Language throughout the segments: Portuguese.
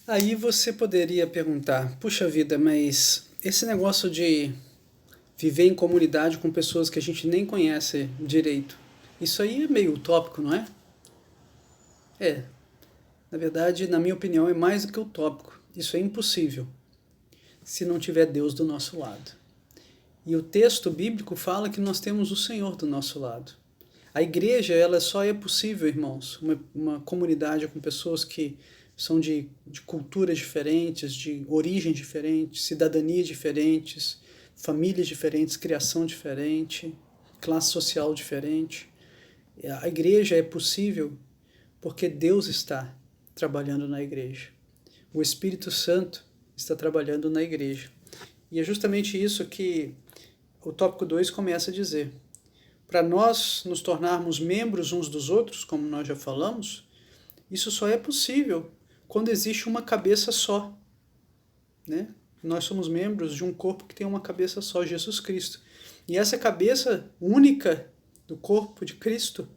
Aí você poderia perguntar, puxa vida, mas esse negócio de viver em comunidade com pessoas que a gente nem conhece direito, isso aí é meio utópico, não é? É, na verdade, na minha opinião, é mais do que utópico. Isso é impossível se não tiver Deus do nosso lado. E o texto bíblico fala que nós temos o Senhor do nosso lado. A igreja, ela só é possível, irmãos, uma comunidade com pessoas que são de culturas diferentes, de origens diferentes, cidadanias diferentes, famílias diferentes, criação diferente, classe social diferente. A igreja é possível porque Deus está trabalhando na igreja. O Espírito Santo está trabalhando na igreja. E é justamente isso que o tópico 2 começa a dizer. Para nós nos tornarmos membros uns dos outros, como nós já falamos, isso só é possível quando existe uma cabeça só, né? Nós somos membros de um corpo que tem uma cabeça só, Jesus Cristo. E essa cabeça única do corpo de Cristo,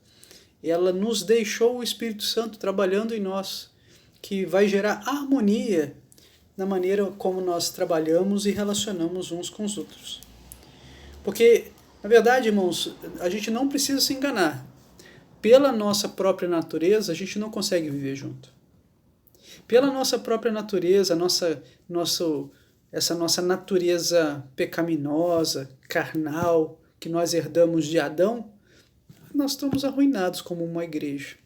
ela nos deixou o Espírito Santo trabalhando em nós, que vai gerar harmonia na maneira como nós trabalhamos e relacionamos uns com os outros. Porque, na verdade, irmãos, a gente não precisa se enganar. Pela nossa própria natureza, a gente não consegue viver junto. Pela nossa própria natureza, essa nossa natureza pecaminosa, carnal, que nós herdamos de Adão, nós estamos arruinados como uma igreja.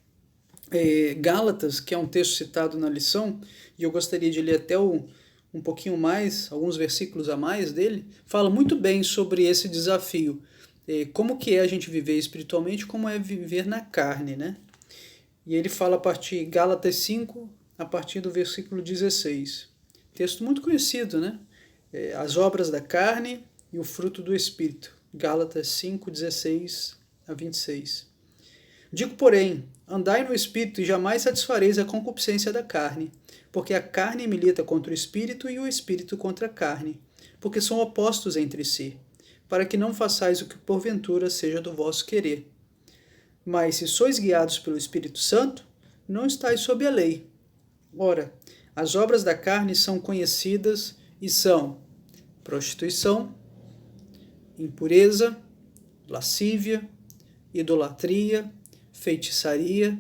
Gálatas, que é um texto citado na lição, e eu gostaria de ler até um pouquinho mais, alguns versículos a mais dele, fala muito bem sobre esse desafio. Como que é a gente viver espiritualmente, como é viver na carne, né? E ele fala a partir, Gálatas 5, a partir do versículo 16. Texto muito conhecido, né? As obras da carne e o fruto do Espírito. Gálatas 5, 16 a 26. Digo, porém, andai no Espírito e jamais satisfareis a concupiscência da carne, porque a carne milita contra o Espírito e o Espírito contra a carne, porque são opostos entre si, para que não façais o que porventura seja do vosso querer. Mas se sois guiados pelo Espírito Santo, não estáis sob a lei. Ora, as obras da carne são conhecidas e são prostituição, impureza, lascívia, idolatria, feitiçaria,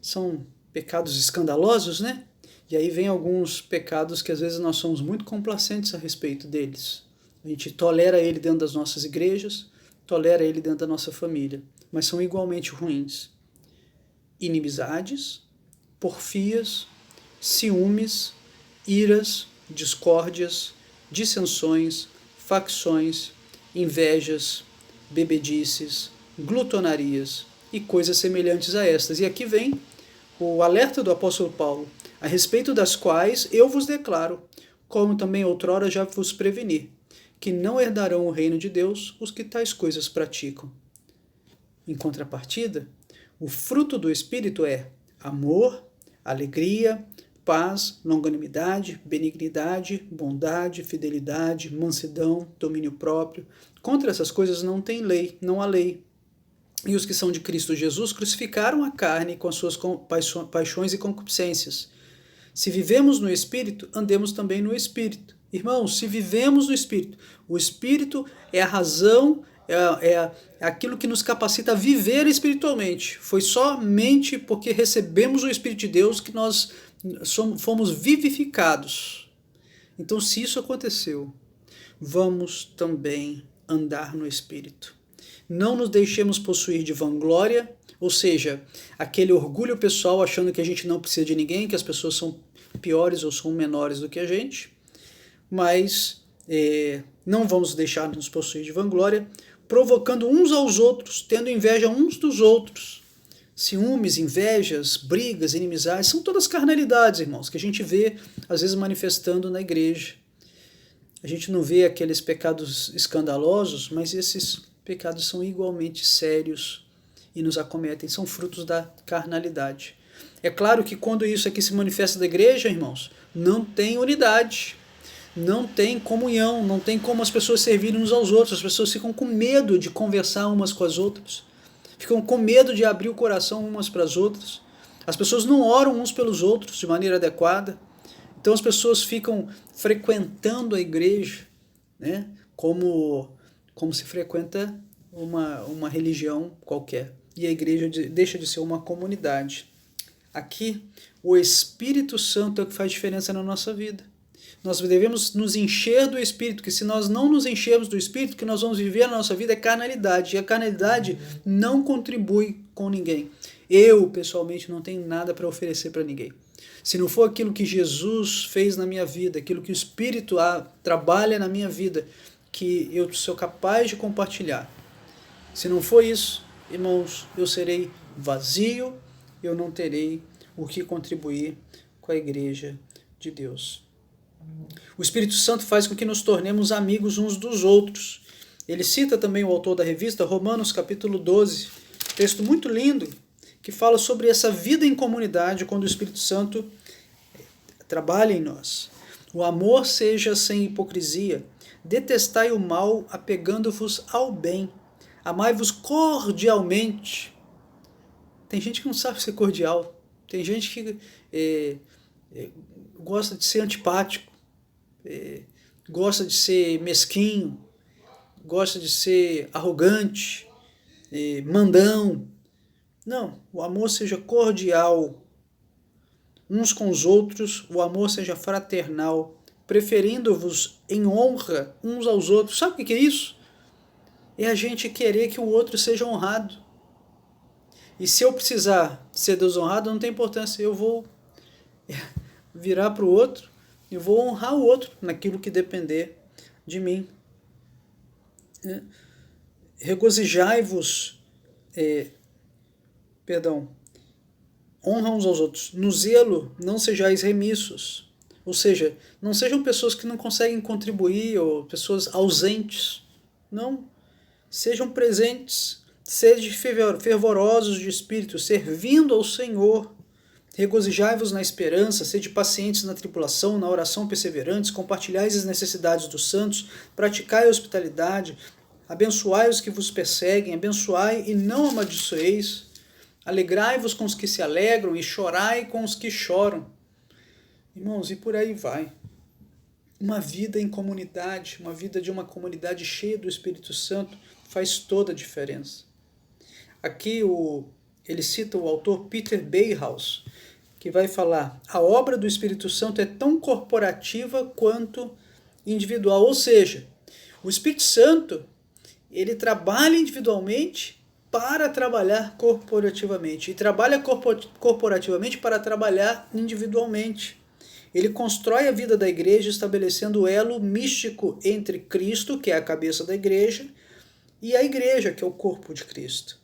são pecados escandalosos, né? E aí vem alguns pecados que às vezes nós somos muito complacentes a respeito deles. A gente tolera ele dentro das nossas igrejas, tolera ele dentro da nossa família, mas são igualmente ruins. Inimizades, porfias, ciúmes, iras, discórdias, dissensões, facções, invejas, bebedices, glutonarias e coisas semelhantes a estas. E aqui vem o alerta do apóstolo Paulo, a respeito das quais eu vos declaro, como também outrora já vos preveni, que não herdarão o reino de Deus os que tais coisas praticam. Em contrapartida, o fruto do Espírito é amor, alegria, paz, longanimidade, benignidade, bondade, fidelidade, mansidão, domínio próprio. Contra essas coisas não tem lei, não há lei. E os que são de Cristo Jesus crucificaram a carne com as suas paixões e concupiscências. Se vivemos no Espírito, andemos também no Espírito. Irmãos, se vivemos no Espírito, o Espírito é a razão, é aquilo que nos capacita a viver espiritualmente. Foi somente porque recebemos o Espírito de Deus que nós fomos vivificados. Então, se isso aconteceu, vamos também andar no Espírito. Não nos deixemos possuir de vanglória, ou seja, aquele orgulho pessoal achando que a gente não precisa de ninguém, que as pessoas são piores ou são menores do que a gente, mas não vamos deixar nos possuir de vanglória, provocando uns aos outros, tendo inveja uns dos outros. Ciúmes, invejas, brigas, inimizades, são todas carnalidades, irmãos, que a gente vê, às vezes, manifestando na igreja. A gente não vê aqueles pecados escandalosos, mas esses pecados são igualmente sérios e nos acometem, são frutos da carnalidade. É claro que quando isso aqui se manifesta da igreja, irmãos, não tem unidade, não tem comunhão, não tem como as pessoas servirem uns aos outros, as pessoas ficam com medo de conversar umas com as outras, ficam com medo de abrir o coração umas para as outras, as pessoas não oram uns pelos outros de maneira adequada. Então as pessoas ficam frequentando a igreja, né, como se frequenta uma religião qualquer. E a igreja deixa de ser uma comunidade. Aqui, o Espírito Santo é o que faz diferença na nossa vida. Nós devemos nos encher do Espírito, que se nós não nos enchermos do Espírito, o que nós vamos viver na nossa vida é carnalidade. E a carnalidade não contribui com ninguém. Eu, pessoalmente, não tenho nada para oferecer para ninguém. Se não for aquilo que Jesus fez na minha vida, aquilo que o Espírito trabalha na minha vida, que eu sou capaz de compartilhar. Se não for isso, irmãos, eu serei vazio, eu não terei o que contribuir com a igreja de Deus. O Espírito Santo faz com que nos tornemos amigos uns dos outros. Ele cita também o autor da revista, Romanos capítulo 12, texto muito lindo, que fala sobre essa vida em comunidade quando o Espírito Santo trabalha em nós. O amor seja sem hipocrisia, detestai o mal, apegando-vos ao bem, amai-vos cordialmente. Tem gente que não sabe ser cordial, tem gente que gosta de ser antipático, gosta de ser mesquinho, gosta de ser arrogante, mandão. Não, o amor seja cordial uns com os outros, o amor seja fraternal, preferindo-vos em honra uns aos outros. Sabe o que é isso? É a gente querer que o outro seja honrado. E se eu precisar ser desonrado, não tem importância, eu vou virar para o outro e vou honrar o outro naquilo que depender de mim. Regozijai-vos, honra uns aos outros. No zelo, não sejais remissos. Ou seja, não sejam pessoas que não conseguem contribuir ou pessoas ausentes. Não. Sejam presentes. Sede fervorosos de espírito, servindo ao Senhor. Regozijai-vos na esperança, sede pacientes na tribulação, na oração perseverantes, compartilhais as necessidades dos santos, praticai a hospitalidade, abençoai os que vos perseguem, abençoai e não amaldiçoeis. Alegrai-vos com os que se alegram e chorai com os que choram. Irmãos, e por aí vai. Uma vida em comunidade, uma vida de uma comunidade cheia do Espírito Santo faz toda a diferença. Aqui ele cita o autor Peter Beyhaus, que vai falar: a obra do Espírito Santo é tão corporativa quanto individual. Ou seja, o Espírito Santo, ele trabalha individualmente para trabalhar corporativamente. E trabalha corporativamente para trabalhar individualmente. Ele constrói a vida da igreja estabelecendo o elo místico entre Cristo, que é a cabeça da igreja, e a igreja, que é o corpo de Cristo.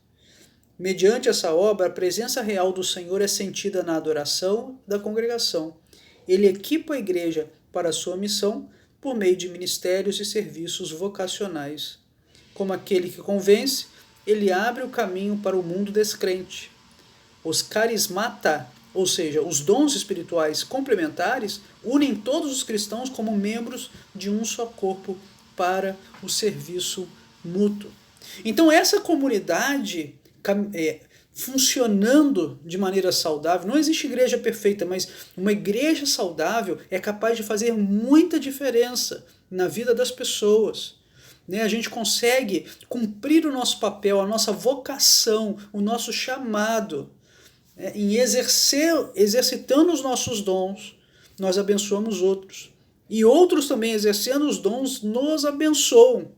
Mediante essa obra, a presença real do Senhor é sentida na adoração da congregação. Ele equipa a igreja para a sua missão por meio de ministérios e serviços vocacionais. Como aquele que convence, ele abre o caminho para o mundo descrente. Os carismata, ou seja, os dons espirituais complementares, unem todos os cristãos como membros de um só corpo para o serviço mútuo. Então essa comunidade funcionando de maneira saudável, não existe igreja perfeita, mas uma igreja saudável é capaz de fazer muita diferença na vida das pessoas. A gente consegue cumprir o nosso papel, a nossa vocação, o nosso chamado, em exercitando os nossos dons, nós abençoamos outros. E outros também, exercendo os dons, nos abençoam.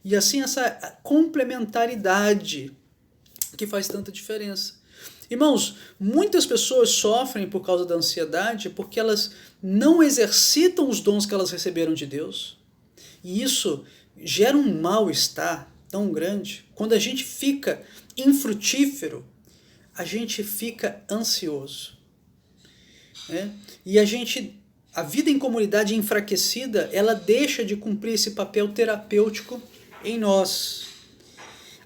E assim essa complementaridade que faz tanta diferença. Irmãos, muitas pessoas sofrem por causa da ansiedade porque elas não exercitam os dons que elas receberam de Deus. E isso gera um mal-estar tão grande. Quando a gente fica infrutífero, a gente fica ansioso. E a vida em comunidade enfraquecida, ela deixa de cumprir esse papel terapêutico em nós.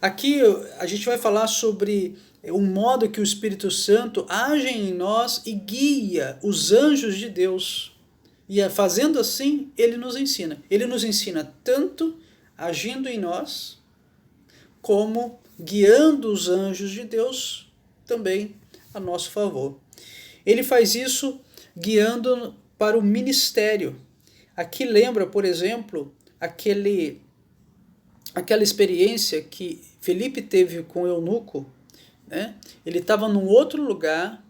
Aqui a gente vai falar sobre o modo que o Espírito Santo age em nós e guia os anjos de Deus. E fazendo assim, ele nos ensina. Ele nos ensina tanto agindo em nós, como guiando os anjos de Deus também a nosso favor. Ele faz isso guiando para o ministério. Aqui lembra, por exemplo, aquela experiência que Felipe teve com o eunuco, né? Ele estava num outro lugar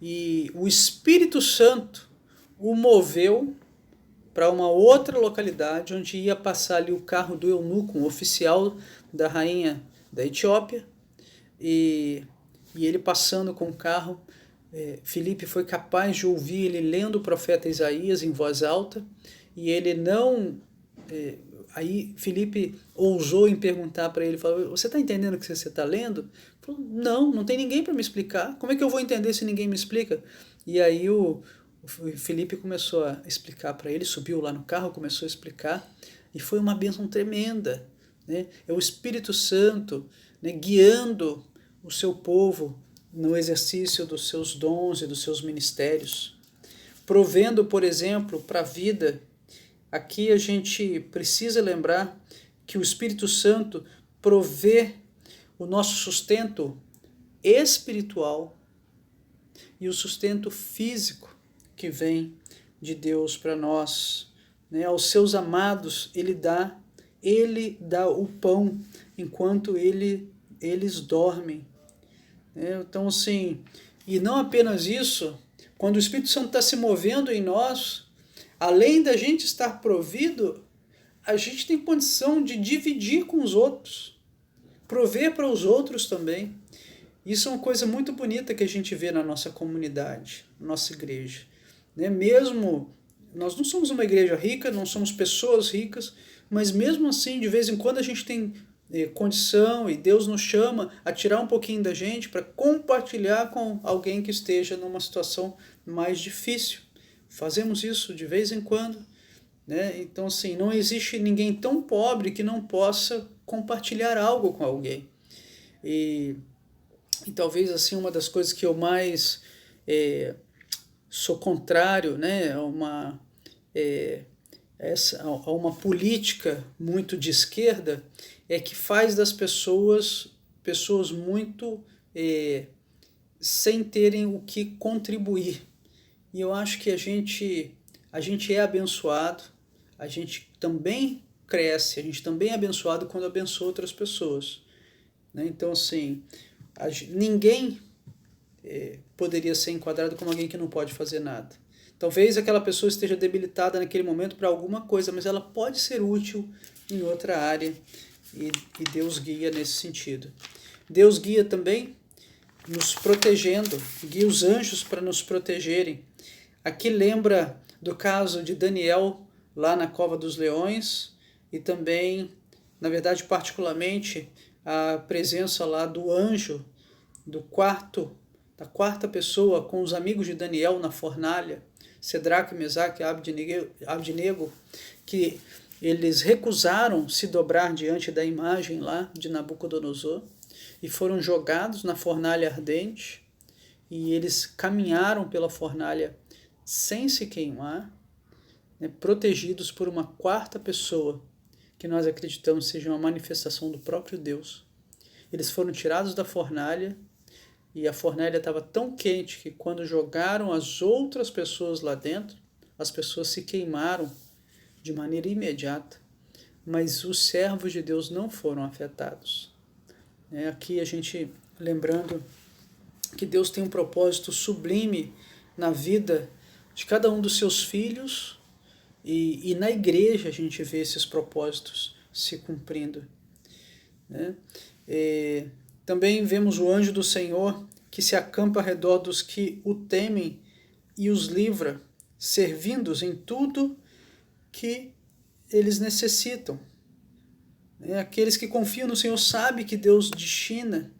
e o Espírito Santo o moveu para uma outra localidade onde ia passar ali o carro do eunuco, um oficial da rainha da Etiópia, e ele passando com o carro, Felipe foi capaz de ouvir ele lendo o profeta Isaías em voz alta, e ele não... Aí Felipe ousou em perguntar para ele, falou, você está entendendo o que você está lendo? Ele falou, não tem ninguém para me explicar. Como é que eu vou entender se ninguém me explica? E aí o Felipe começou a explicar para ele, subiu lá no carro, começou a explicar, e foi uma bênção tremenda, né? É o Espírito Santo, né, guiando o seu povo no exercício dos seus dons e dos seus ministérios, provendo, por exemplo, para a vida. Aqui a gente precisa lembrar que o Espírito Santo provê o nosso sustento espiritual e o sustento físico que vem de Deus para nós, né? Aos seus amados ele dá o pão enquanto eles dormem, né? Então assim, e não apenas isso, quando o Espírito Santo está se movendo em nós, além da gente estar provido, a gente tem condição de dividir com os outros, prover para os outros também. Isso é uma coisa muito bonita que a gente vê na nossa comunidade, na nossa igreja, né? Mesmo, nós não somos uma igreja rica, não somos pessoas ricas, mas mesmo assim, de vez em quando a gente tem condição e Deus nos chama a tirar um pouquinho da gente para compartilhar com alguém que esteja numa situação mais difícil. Fazemos isso de vez em quando, né? Então, assim, não existe ninguém tão pobre que não possa compartilhar algo com alguém. E talvez, assim, uma das coisas que eu mais sou contrário, né, a uma política muito de esquerda, é que faz das pessoas muito sem terem o que contribuir. E eu acho que a gente é abençoado, a gente também cresce, a gente também é abençoado quando abençoa outras pessoas, né? Então, assim, ninguém poderia ser enquadrado como alguém que não pode fazer nada. Talvez aquela pessoa esteja debilitada naquele momento para alguma coisa, mas ela pode ser útil em outra área, e Deus guia nesse sentido. Deus guia também nos protegendo, guia os anjos para nos protegerem. Aqui lembra do caso de Daniel lá na Cova dos Leões, e também, na verdade, particularmente, a presença lá do anjo da quarta pessoa com os amigos de Daniel na fornalha, Cedraque, Mesaque e Abdenego, que eles recusaram se dobrar diante da imagem lá de Nabucodonosor e foram jogados na fornalha ardente, e eles caminharam pela fornalha sem se queimar, né, protegidos por uma quarta pessoa, que nós acreditamos seja uma manifestação do próprio Deus. Eles foram tirados da fornalha, e a fornalha estava tão quente que quando jogaram as outras pessoas lá dentro, as pessoas se queimaram de maneira imediata, mas os servos de Deus não foram afetados. Aqui a gente lembrando que Deus tem um propósito sublime na vida de cada um dos seus filhos, e na igreja a gente vê esses propósitos se cumprindo, né? Também vemos o anjo do Senhor que se acampa ao redor dos que o temem e os livra, servindo-os em tudo que eles necessitam. Aqueles que confiam no Senhor sabem que Deus destina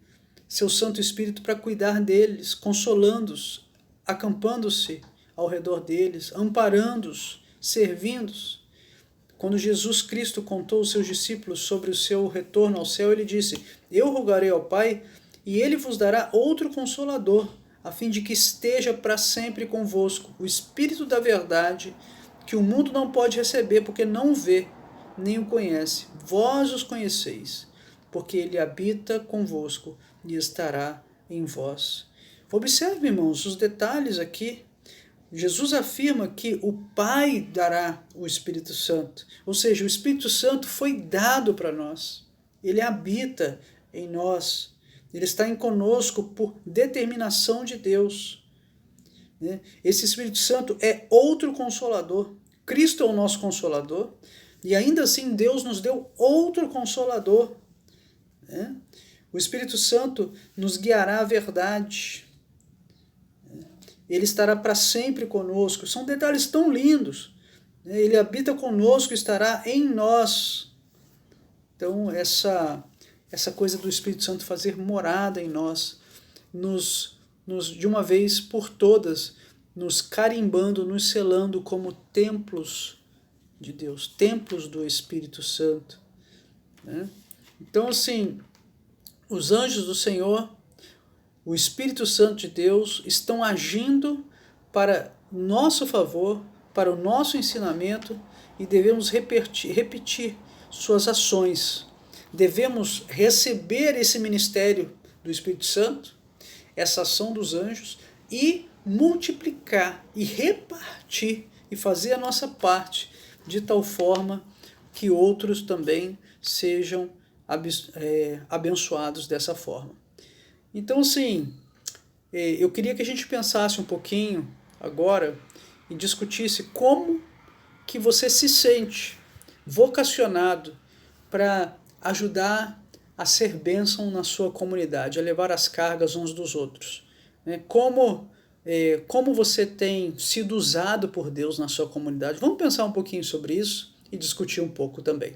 seu Santo Espírito para cuidar deles, consolando-os, acampando-se ao redor deles, amparando-os, servindo-os. Quando Jesus Cristo contou aos seus discípulos sobre o seu retorno ao céu, ele disse: eu rogarei ao Pai, e ele vos dará outro Consolador, a fim de que esteja para sempre convosco, o Espírito da verdade, que o mundo não pode receber, porque não o vê, nem o conhece. Vós os conheceis, porque ele habita convosco e estará em vós. Observe, irmãos, os detalhes aqui. Jesus afirma que o Pai dará o Espírito Santo, ou seja, o Espírito Santo foi dado para nós, ele habita em nós, ele está em conosco por determinação de Deus. Esse Espírito Santo é outro Consolador, Cristo é o nosso Consolador, e ainda assim Deus nos deu outro Consolador. O Espírito Santo nos guiará à verdade, ele estará para sempre conosco. São detalhes tão lindos. Ele habita conosco, estará em nós. Então, essa coisa do Espírito Santo fazer morada em nós, de uma vez por todas, nos carimbando, nos selando como templos de Deus, templos do Espírito Santo. Então, assim, os anjos do Senhor, o Espírito Santo de Deus estão agindo para nosso favor, para o nosso ensinamento, e devemos repetir suas ações. Devemos receber esse ministério do Espírito Santo, essa ação dos anjos, e multiplicar e repartir e fazer a nossa parte de tal forma que outros também sejam abençoados dessa forma. Então, assim, eu queria que a gente pensasse um pouquinho agora e discutisse como que você se sente vocacionado para ajudar a ser bênção na sua comunidade, a levar as cargas uns dos outros. Como você tem sido usado por Deus na sua comunidade. Vamos pensar um pouquinho sobre isso e discutir um pouco também.